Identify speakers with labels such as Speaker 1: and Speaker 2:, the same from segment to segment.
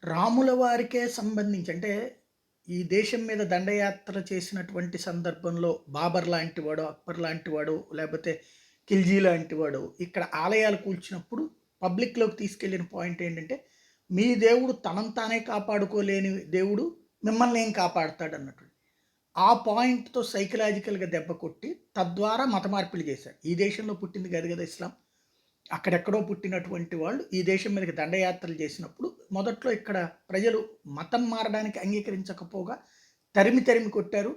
Speaker 1: రాముల వారికే సంబంధించి అంటే, ఈ దేశం మీద దండయాత్ర చేసినటువంటి సందర్భంలో బాబర్ లాంటివాడో, అక్బర్ లాంటివాడో, లేపోతే ఖిల్జీ లాంటివాడో ఇక్కడ ఆలయాలు కూల్చినప్పుడు పబ్లిక్‌లోకి తీసుకెళ్ళిన పాయింట్ ఏంటంటే, మీ దేవుడు తనను తానే కాపాడుకోలేని దేవుడు మిమ్మల్నేం కాపాడతాడన్నట్టు. ఆ పాయింట్‌తో సైకలాజికల్‌గా దెబ్బ కొట్టి, తద్వారా మత మార్పిడి చేశారు. ఈ దేశంలో పుట్టింది కాదు కదా ఇస్లాం. అక్కడెక్కడో పుట్టినటువంటి వాళ్ళు ఈ దేశం మీదకి దండయాత్రలు చేసినప్పుడు మొదట్లో ఇక్కడ ప్రజలు మతం మారడానికి అంగీకరించకపోగా తరిమి తరిమి కొట్టారు,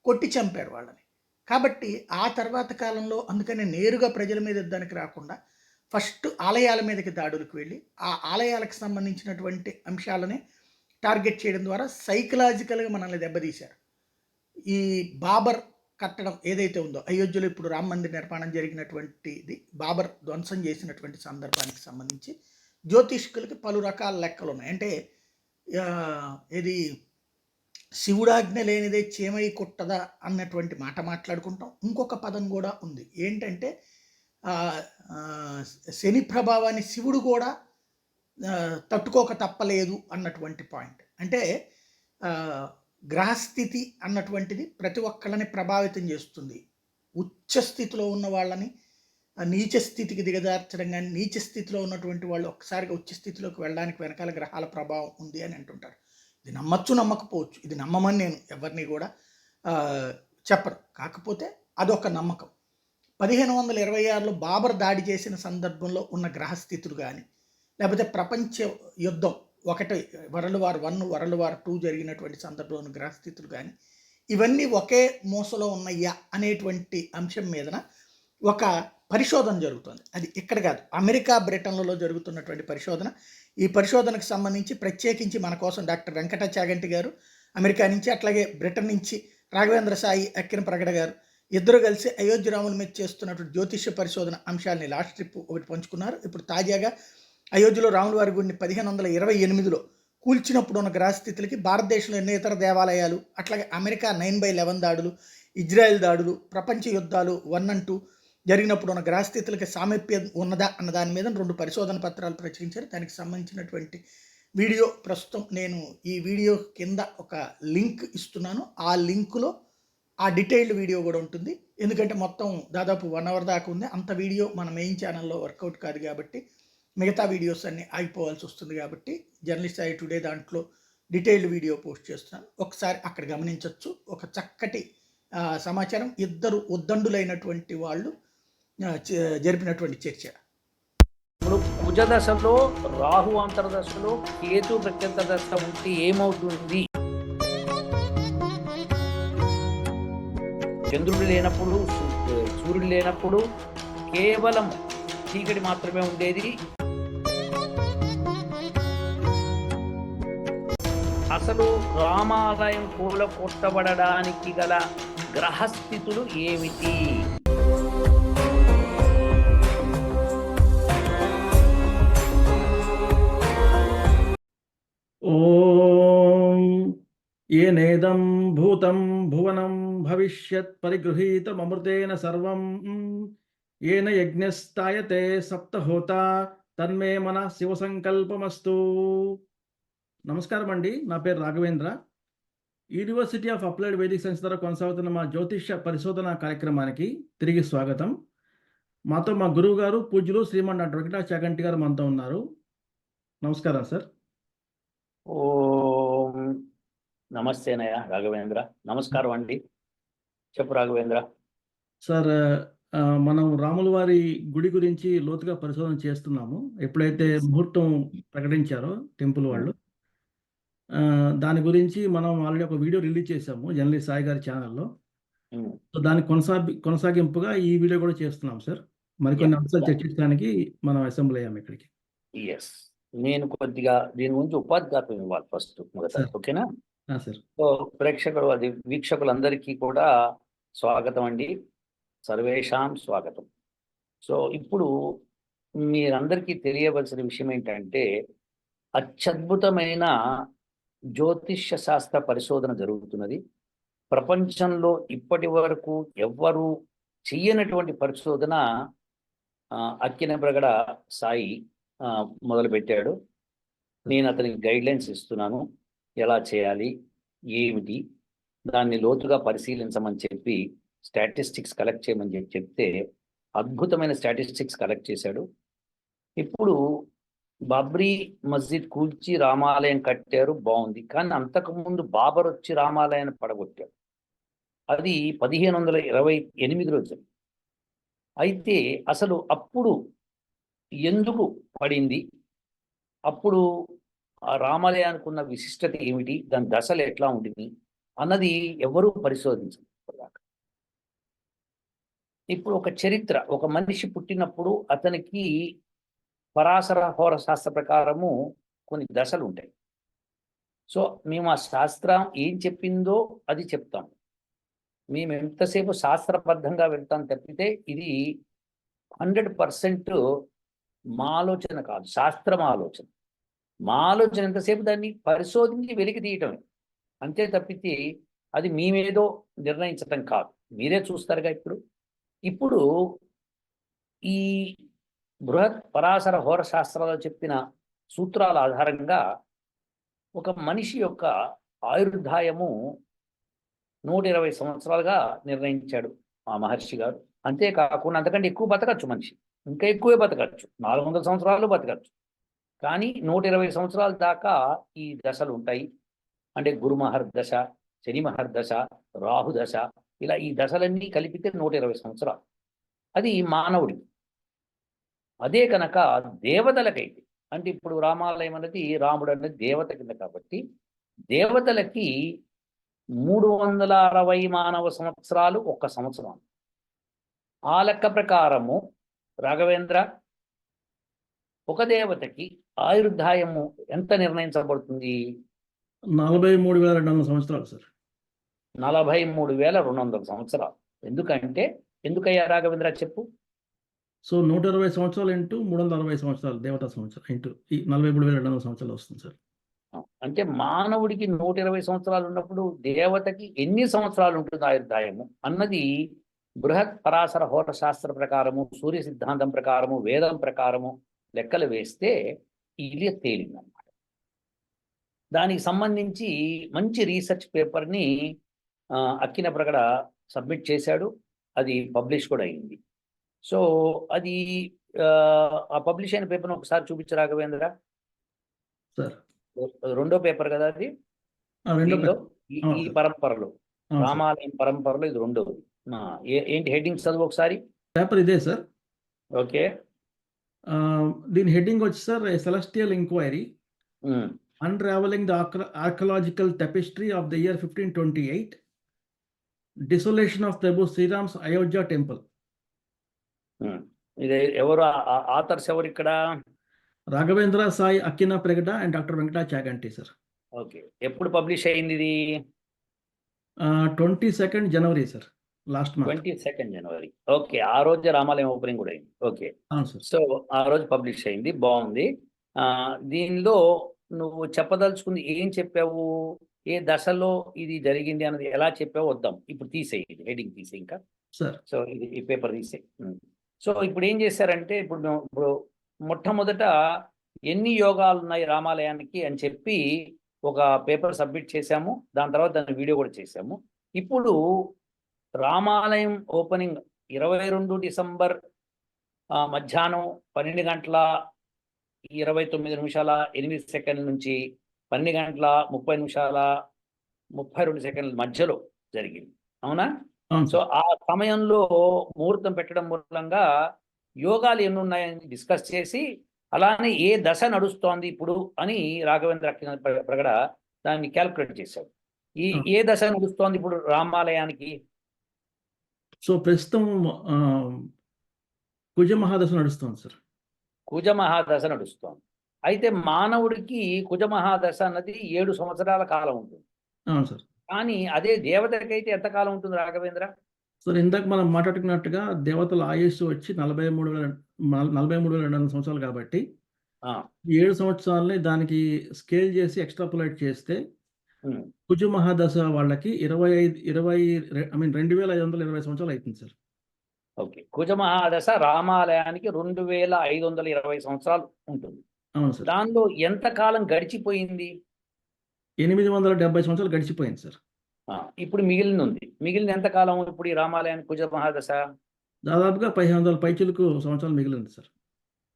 Speaker 1: కొట్టి చంపారు వాళ్ళని. కాబట్టి ఆ తర్వాత కాలంలో అందుకని నేరుగా ప్రజల మీద యుద్ధానికి రాకుండా ఫస్ట్ ఆలయాల మీదకి దాడులకు వెళ్ళి ఆ ఆలయాలకు సంబంధించినటువంటి అంశాలని టార్గెట్ చేయడం ద్వారా సైకలాజికల్గా మనల్ని దెబ్బతీశారు. ఈ బాబర్ కట్టడం ఏదైతే ఉందో అయోధ్యలో ఇప్పుడు రామ మందిర్ నిర్మాణం జరిగినటువంటిది బాబర్ ధ్వంసం చేసినటువంటి సందర్భానికి సంబంధించి జ్యోతిష్కులకి పలు రకాల లెక్కలు ఉన్నాయి. అంటే ఇది శివుడాజ్ఞ లేనిదే చీమై కుట్టదా అన్నటువంటి మాట మాట్లాడుకుంటాం. ఇంకొక పదం కూడా ఉంది ఏంటంటే శని ప్రభావాన్ని శివుడు కూడా తట్టుకోక తప్పలేదు అన్నటువంటి పాయింట్. అంటే గ్రహస్థితి అన్నటువంటిది ప్రతి ఒక్కళ్ళని ప్రభావితం చేస్తుంది. ఉచ్చ స్థితిలో ఉన్న వాళ్ళని నీచ స్థితికి దిగజార్చడం కానీ, నీచ స్థితిలో ఉన్నటువంటి వాళ్ళు ఒక్కసారిగా ఉచ్చ స్థితిలోకి వెళ్ళడానికి వెనకాల గ్రహాల ప్రభావం ఉంది అని అంటుంటారు. ఇది నమ్మచ్చు నమ్మకపోవచ్చు, ఇది నమ్మమని నేను ఎవరిని కూడా చెప్పరు. కాకపోతే అదొక నమ్మకం. 1526లో బాబర్ దాడి చేసిన సందర్భంలో ఉన్న గ్రహస్థితులు కానీ, లేకపోతే ప్రపంచ యుద్ధం ఒకటి వరల్డ్ వార్ 1 వరల్డ్ వార్ 2 జరిగినటువంటి సందర్భంలో గ్రహస్థితులు కానీ ఇవన్నీ ఒకే మూసలో ఉన్నాయా అనేటువంటి అంశం మీదన ఒక పరిశోధన జరుగుతుంది. అది ఇక్కడ కాదు, అమెరికా బ్రిటన్లలో జరుగుతున్నటువంటి పరిశోధన. ఈ పరిశోధనకు సంబంధించి ప్రత్యేకించి మన కోసం డాక్టర్ వెంకట చాగంటి గారు అమెరికా నుంచి, అట్లాగే బ్రిటన్ నుంచి రాఘవేంద్ర సాయి అక్కిన ప్రగడ గారు ఇద్దరు కలిసి అయోధ్య రాముల మీద చేస్తున్నటువంటి జ్యోతిష్య పరిశోధన అంశాలని లాస్ట్ ట్రిప్ ఒకటి పంచుకున్నారు. ఇప్పుడు తాజాగా అయోధ్యలో రాముల వారి గుడిని 1528లో కూల్చినప్పుడు ఉన్న గ్రహస్థితులకి భారతదేశంలో ఎన్ని ఇతర దేవాలయాలు, అట్లాగే అమెరికా 9/11 దాడులు, ఇజ్రాయెల్ దాడులు, ప్రపంచ యుద్ధాలు 1 and 2 జరిగినప్పుడు ఉన్న గ్రహస్థితులకి సామీప్యం ఉన్నదా అన్న దాని మీద 2 పరిశోధన పత్రాలు ప్రచురించారు. దానికి సంబంధించినటువంటి వీడియో ప్రస్తుతం నేను ఈ వీడియో కింద ఒక లింక్ ఇస్తున్నాను. ఆ లింకులో ఆ డీటెయిల్డ్ వీడియో కూడా ఉంటుంది. ఎందుకంటే మొత్తం దాదాపు 1 hour దాకా ఉంది. అంత వీడియో మన మెయిన్ ఛానల్లో వర్కౌట్ కాదు కాబట్టి మిగతా వీడియోస్ అన్నీ ఆగిపోవాల్సి వస్తుంది. కాబట్టి జర్నలిస్ట్ ఐ టుడే దాంట్లో డీటెయిల్డ్ వీడియో పోస్ట్ చేస్తున్నాను, ఒకసారి అక్కడ గమనించవచ్చు. ఒక చక్కటి సమాచారం, ఇద్దరు ఉద్దండులైనటువంటి వాళ్ళు జరిపినటువంటి చర్చ.
Speaker 2: ఇప్పుడు కుజ దశలో రాహు అంతర్దశలో కేతు ప్రత్యంత దశ ఉంటే ఏమవుతుంది? చంద్రుడు లేనప్పుడు, సూర్యుడు లేనప్పుడు కేవలం చీకటి మాత్రమే ఉండేది. అసలు రామాలయం కూలకొట్టబడడానికి గల గ్రహస్థితులు ఏమిటి?
Speaker 3: ఓం ఏనేదం భూతం భువనం భవిష్యత్ పరిగృహీతమృతేన సర్వం ఏన యజ్ఞస్థాయతే సప్తహోత తన్మే మన శివ సంకల్పమస్తు. నమస్కారం అండి, నా పేరు Raghavendra. University of applied Vedic science ద్వారా కొనసాగుతున్న మా జ్యోతిష్య పరిశోధన కార్యక్రమానికి తిరిగి స్వాగతం. మాతో మా గురువు గారు పూజ్యులు శ్రీమాన్ డాక్టర్ వెంకట చాగంటి గారు మనతో ఉన్నారు. నమస్కారం సార్.
Speaker 2: ఓం నమస్తేనయ్య రాఘవేంద్ర. నమస్కారం అండి, చెప్పు రాఘవేంద్ర.
Speaker 3: సార్, మనం రాముల వారి గుడి గురించి లోతుగా పరిశోధన చేస్తున్నాము. ఎప్పుడైతే ముహూర్తం ప్రకటించారో టెంపుల్ వాళ్ళు, దాని గురించి మనం ఆల్రెడీ ఒక వీడియో రిలీజ్ చేసాము జర్నలిస్ట్ సాయి గారి ఛానల్లో. సో దాని కొనసాగింపుగా ఈ వీడియో కూడా చేస్తున్నాం సార్. మరికొన్ని అంశాలు చర్చించడానికి మనం అసెంబ్లీ అయ్యాము ఇక్కడికి.
Speaker 2: ఎస్, నేను కొద్దిగా దీని గురించి ఉపాధ్యాతం ఇవ్వాలి ఫస్ట్ మొదట, ఓకేనా?
Speaker 3: సార్.
Speaker 2: సో ప్రేక్షకులు, అది వీక్షకులందరికీ కూడా స్వాగతం అండి, సర్వేషాం స్వాగతం. సో ఇప్పుడు మీరందరికీ తెలియవలసిన విషయం ఏంటంటే, అత్యద్భుతమైన జ్యోతిష్య శాస్త్ర పరిశోధన జరుగుతున్నది. ప్రపంచంలో ఇప్పటి వరకు ఎవ్వరూ చెయ్యనటువంటి పరిశోధన అక్కిన ప్రగడ సాయి మొదలుపెట్టాడు. నేను అతనికి గైడ్లైన్స్ ఇస్తున్నాను, ఎలా చేయాలి, ఏమిటి, దాన్ని లోతుగా పరిశీలించమని చెప్పి స్టాటిస్టిక్స్ కలెక్ట్ చేయమని చెప్తే అద్భుతమైన స్టాటిస్టిక్స్ కలెక్ట్ చేశాడు. ఇప్పుడు బాబ్రీ మస్జిద్ కూల్చి రామాలయం కట్టారు, బాగుంది. కానీ అంతకుముందు బాబర్ వచ్చి రామాలయాన్ని పడగొట్టాడు. అది 1528లో జరిగింది. అయితే అసలు అప్పుడు ఎందుకు పడింది, అప్పుడు ఆ రామాలయానికి ఉన్న విశిష్టత ఏమిటి, దాని దశలు ఎట్లా ఉండింది అన్నది ఎవరూ పరిశోధించరు. ఇప్పుడు ఒక చరిత్ర, ఒక మనిషి పుట్టినప్పుడు అతనికి పరాశర హోర శాస్త్ర ప్రకారము కొన్ని దశలు ఉంటాయి. సో మేము ఆ శాస్త్రం ఏం చెప్పిందో అది చెప్తాం. మేము ఎంతసేపు శాస్త్రబద్ధంగా వెళ్తాం తప్పితే ఇది 100% మా ఆలోచన కాదు, శాస్త్రం ఆలోచన. మా ఆలోచన ఎంతసేపు దాన్ని పరిశోధించి వెలికి తీయటమే, అంతే తప్పితే అది మేమేదో నిర్ణయించటం కాదు. మీరే చూస్తారుగా ఇప్పుడు ఈ బృహత్ పరాశర హోర శాస్త్రాల్లో చెప్పిన సూత్రాల ఆధారంగా ఒక మనిషి యొక్క ఆయుర్దాయము 120 సంవత్సరాలుగా నిర్ణయించాడు ఆ మహర్షి గారు. అంతేకాకుండా అంతకంటే ఎక్కువ బతకచ్చు మనిషి, ఇంకా ఎక్కువే బతకచ్చు, 400 సంవత్సరాలు బతకచ్చు. కానీ 120 సంవత్సరాల దాకా ఈ దశలు ఉంటాయి. అంటే గురుమహర్దశ, శనిమహర్దశ, రాహుదశ, ఇలా ఈ దశలన్నీ కలిపితే 120 సంవత్సరాలు. అది మానవుడికి. అదే కనుక దేవతలకైతే, అంటే ఇప్పుడు రామాలయం అనేది రాముడు అనేది దేవత కింద కాబట్టి దేవతలకి 360 మానవ సంవత్సరాలు ఒక్క సంవత్సరం. ఆ లెక్క ప్రకారము రాఘవేంద్ర, ఒక దేవతకి ఆయుర్దాయము ఎంత నిర్ణయించబడుతుంది?
Speaker 3: 43,200 సంవత్సరాలు సార్.
Speaker 2: 43,200 సంవత్సరాలు. ఎందుకయ్యా రాఘవేంద్ర చెప్పు?
Speaker 3: సో 120 సంవత్సరాలు ఇంటూ 360 సంవత్సరాలు దేవతా సంవత్సరం ఇంటూ ఈ 43,200 సంవత్సరాలు వస్తుంది సార్.
Speaker 2: అంటే మానవుడికి 120 సంవత్సరాలు ఉన్నప్పుడు దేవతకి ఎన్ని సంవత్సరాలు ఉంటుంది ఆయుర్దాయము అన్నది బృహత్ పరాశర హోర శాస్త్ర ప్రకారము, సూర్య సిద్ధాంతం ప్రకారము, వేదం ప్రకారము లెక్కలు వేస్తే ఇది తేలిందన్నమాట. దానికి సంబంధించి మంచి రీసెర్చ్ పేపర్ని అక్కిన ప్రగడ సబ్మిట్ చేశాడు. అది పబ్లిష్ కూడా అయింది. సో అది ఆ పబ్లిష్ అయిన పేపర్ని ఒకసారి చూపించు రాఘవేంద్ర.
Speaker 3: సార్
Speaker 2: రెండో పేపర్ కదా అది. ఈ పరంపరలో, రామాలయం పరంపరలో ఇది రెండోది. ఏంటి హెడ్డింగ్ చదువు ఒకసారి.
Speaker 3: పేపర్ ఇదే సార్.
Speaker 2: ఓకే,
Speaker 3: దీని హెడ్డింగ్ వచ్చి sir, celestial inquiry unraveling the archaeological tapestry of the year 1528, desolation of Prabhu Shriram's Ayodhya temple.
Speaker 2: ఇది ఎవరు ఆథర్స్ ఎవరు ఇక్కడ?
Speaker 3: Raghavendra Sai Akkina Pragada and doctor Venkata Chaganti sir. Okay,
Speaker 2: ఎప్పుడు పబ్లిష్ అయింది ఇది?
Speaker 3: 22nd జనవరి సార్, లాస్ట్ మంత్.
Speaker 2: 22nd జనవరి. ఓకే, ఆ రోజు రామాలయం ఓపెనింగ్ కూడా అయింది. Okay,
Speaker 3: sir.
Speaker 2: సో ఆ రోజు పబ్లిష్ అయింది, బాగుంది. దీనిలో నువ్వు చెప్పదలుచుకుంది ఏం చెప్పావు, ఏ దశలో ఇది జరిగింది అన్నది ఎలా చెప్పావు వద్దాం. ఇప్పుడు తీసేయి, హెడ్డింగ్ తీసేయి ఇంకా సార్. సో ఇది ఈ పేపర్ తీసేయి. సో ఇప్పుడు ఏం చేశారంటే, ఇప్పుడు మొట్టమొదట ఎన్ని యోగాలు ఉన్నాయి రామాలయానికి అని చెప్పి ఒక పేపర్ సబ్మిట్ చేశాము. దాని తర్వాత దాని వీడియో కూడా చేశాము. ఇప్పుడు రామాలయం ఓపెనింగ్ 22 డిసెంబర్ మధ్యాహ్నం 12:29 నుంచి 12:32 మధ్యలో జరిగింది. అవునా? సో ఆ సమయంలో ముహూర్తం పెట్టడం మూలంగా యోగాలు ఎన్ని ఉన్నాయని డిస్కస్ చేసి, అలానే ఏ దశ నడుస్తోంది ఇప్పుడు అని రాఘవేంద్ర ప్రగడ దాన్ని క్యాల్కులేట్ చేశాడు. ఏ దశ నడుస్తోంది ఇప్పుడు రామాలయానికి?
Speaker 3: సో ప్రస్తుతం కుజ మహాదశ నడుస్తోంది సార్.
Speaker 2: కుజ మహాదశ నడుస్తోంది. అయితే మానవుడికి కుజ మహాదశ అన్నది 7 సంవత్సరాల కాలం ఉంటుంది.
Speaker 3: అవును సార్.
Speaker 2: కానీ అదే దేవతలకైతే ఎంత కాలం ఉంటుంది రాఘవేంద్ర?
Speaker 3: సార్ ఇందాక మనం మాట్లాడుకున్నట్టుగా దేవతల ఆయుస్సు వచ్చి 43,200 సంవత్సరాలు కాబట్టి 7 సంవత్సరాలని దానికి స్కేల్ చేసి ఎక్స్ట్రాపులేట్ చేస్తే కుజ మహాదశ వాళ్ళకి 2,520 సంవత్సరాలు అవుతుంది సార్.
Speaker 2: ఓకే, కుజ మహాదశ రామాలయానికి 2,520 సంవత్సరాలు ఉంటుంది.
Speaker 3: అవును సార్.
Speaker 2: దానిలో ఎంత కాలం గడిచిపోయింది?
Speaker 3: 870 సంవత్సరాలు గడిచిపోయింది సార్.
Speaker 2: ఇప్పుడు మిగిలింది ఉంది. మిగిలింది ఎంత కాలం ఇప్పుడు ఈ రామాలయానికి కుజ మహాదశ?
Speaker 3: దాదాపుగా 1500 పైచిలుకు సంవత్సరాలు మిగిలింది సార్.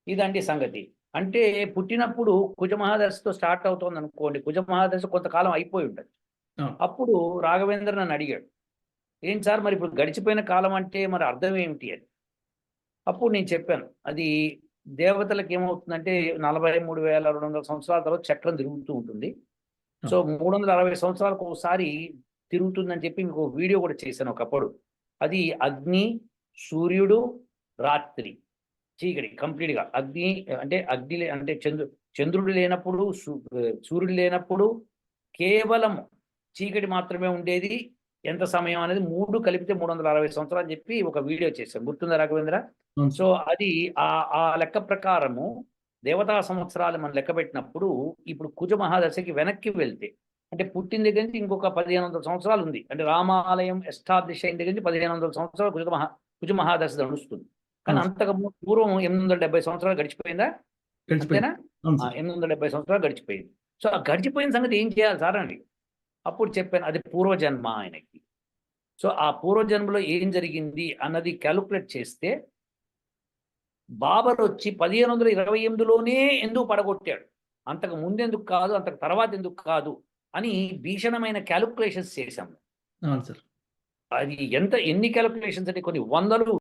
Speaker 2: ఇదండి సంగతి. అంటే పుట్టినప్పుడు కుజ మహాదశతో స్టార్ట్ అవుతోంది అనుకోండి. కుజ మహాదశ కొంతకాలం అయిపోయి ఉంటుంది.
Speaker 3: ఆ!
Speaker 2: అప్పుడు రాఘవేంద్ర నన్ను అడిగాడు, ఏంటి సార్ మరి ఇప్పుడు గడిచిపోయిన కాలం అంటే మరి అర్థం ఏమిటి అని. అప్పుడు నేను చెప్పాను, అది దేవతలకు ఏమవుతుందంటే 43,200 సంవత్సరాల తర్వాత చక్రం తిరుగుతూ ఉంటుంది. సో 360 సంవత్సరాలకు ఒకసారి తిరుగుతుందని చెప్పి మీకు వీడియో కూడా చేశాను ఒకప్పుడు. అది అగ్ని, సూర్యుడు, రాత్రి, చీకటి కంప్లీట్‌గా. అగ్ని అంటే చంద్రుడు లేనప్పుడు, సూర్యుడు లేనప్పుడు కేవలం చీకటి మాత్రమే ఉండేది. ఎంత సమయం అనేది 3 కలిపితే 360 సంవత్సరాలు అని చెప్పి ఒక వీడియో చేశాం. గుర్తుందా రాఘవేంద్ర?
Speaker 3: అవును
Speaker 2: సో
Speaker 3: సార్.
Speaker 2: అది ఆ లెక్క ప్రకారము దేవతా సంవత్సరాలు మనం లెక్క పెట్టినప్పుడు ఇప్పుడు కుజ మహాదశకి వెనక్కి వెళ్తే, అంటే పుట్టిన దగ్గర నుంచి ఇంకొక 1500 సంవత్సరాలు ఉంది. అంటే రామాలయం ఎస్టాబ్లిష్ అయిన దగ్గర నుంచి 1500 సంవత్సరాలు కుజ మహాదశ నడుస్తుంది. కానీ
Speaker 3: అవును సార్.
Speaker 2: అంతకు పూర్వం 870 సంవత్సరాలు గడిచిపోయిందా?
Speaker 3: గడిచిపోయింది.
Speaker 2: అంతేనా?
Speaker 3: అవును సార్.
Speaker 2: 870 సంవత్సరాలు గడిచిపోయింది. సో ఆ గడిచిపోయిన సంగతి ఏం చేయాలి సార్ అండి? అప్పుడు చెప్పాను, అది పూర్వజన్మ ఆయనకి. సో ఆ పూర్వజన్మలో ఏం జరిగింది అన్నది క్యాలిక్యులేట్ చేస్తే బాబర్ వచ్చి 1528లోనే ఎందుకు పడగొట్టాడు, అంతకు ముందెందుకు కాదు, అంతకు తర్వాత ఎందుకు కాదు అని భీషణమైన క్యాలిక్యులేషన్స్ చేశాము.
Speaker 3: అవును సార్.
Speaker 2: అది ఎన్ని క్యాలిక్యులేషన్స్ అంటే కొన్ని వందలు